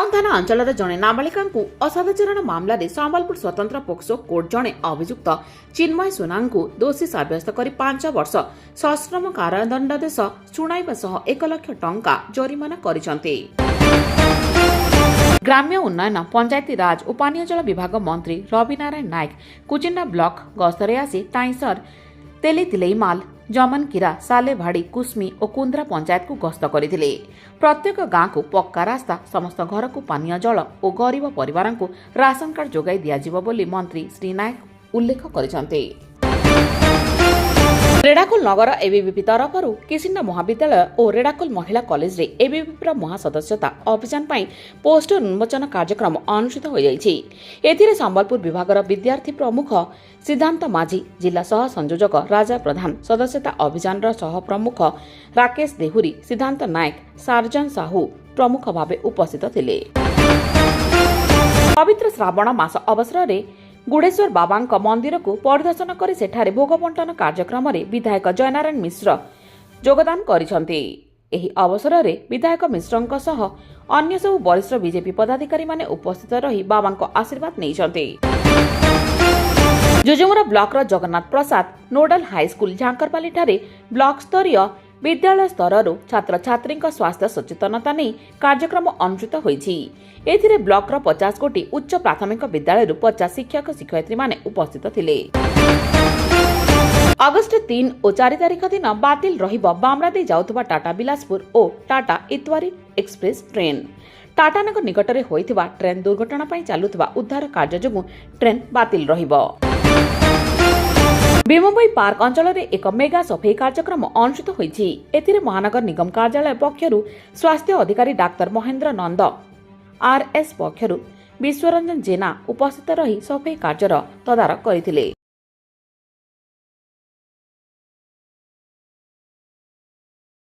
Town थाना अंचल जड़े नाबालिका असदाचरण मामलें संबलपुर स्वतंत्र पोक्सो कोर्ट जड़े अभियुक्त चिन्मय सुना दोषी सब्यस्त कर 5 वर्ष सश्रम कारादंडादेश शुणाइबा सह 1 लाख टंका जरिमाना करिसेंति। ग्राम्य उन्नयन पंचायती राज और पानीय जल विभाग मंत्री रवि नारायण नायक कुचिंडा ब्लॉक गस्तरे आसी टाइसर तेलीतिलेमाल जमनकिरा सालेभाड़ी कुस्मी और कुंद्रा पंचायत को गस्त करथिले। प्रत्येक गांव को पक्का रास्ता समस्त घर को पानीय जल और गरीब परिवार को राशन कार्ड जोगाई दियाजिबो बोली मंत्री श्री नायक उल्लेख करिसेंति। रेडाकुल नगर एबीवीपी तरफ किसिंडा महाविद्यालय और रेडाकुल महिला कॉलेज रे एबीवीपी महासदस्यता अभियान पर पोस्टर उन्मोचन कार्यक्रम अनुष्ठित हो जाइछि। एथिरे संबलपुर विभाग विद्यार्थी प्रमुख सिद्धांत माझी, जिला सह संयोजक राजा प्रधान, सदस्यता अभियान सह प्रमुख राकेश देहुरी, सिद्धांत नायक, सार्जन साहू प्रमुख भाव उपस्थित थिले। पवित्र श्रावण मास अवसर में गुड़ेश्वर बाबा मंदिर को परिदर्शन कर सेठारे भोग बंटन कार्यक्रम में विधायक जयनारायण मिश्र योगदान करिसेंति। एही अवसर में विधायक मिश्र सह अन्य सब वरिष्ठ बीजेपी पदाधिकारी माने उपस्थित रही बाबा आशीर्वाद नैछंति। जुजुमुरा ब्लॉक जगन्नाथ प्रसाद नोडल हाईस्कूल झांकरपाली ठारे ब्लॉक स्तरीय विद्यालय स्तर छात्र छात्री स्वास्थ्य सचेतनता नहीं कार्यक्रम अनुष्ठित होइछि। एथिरे ब्लॉक 50 कोटी उच्च प्राथमिक विद्यालय 50 शिक्षक शिक्षयित्री माने उपस्थित थिले। अगस्ट 3 और 4 तारिख दिन बातिल रहिबो बामरादी जाउथबा टाटा बिलासपुर और टाटा इतवारी एक्सप्रेस ट्रेन। टाटानगर निकटरे होइथिबा ट्रेन दुर्घटना पई चालुथबा उद्धार कार्य जोगु ट्रेन बातिल रहिबो। भीमभोई पार्क अंचल एक मेगा सफाई कार्यक्रम अनुष्ठित होइछि। एथिरे महानगर निगम कार्यालय पक्षरु स्वास्थ्य अधिकारी डाक्टर महेंद्र नंद आरएस पक्षरु विश्वरंजन जेना उपस्थित रही सफाई कार्यर तदारख करथिले।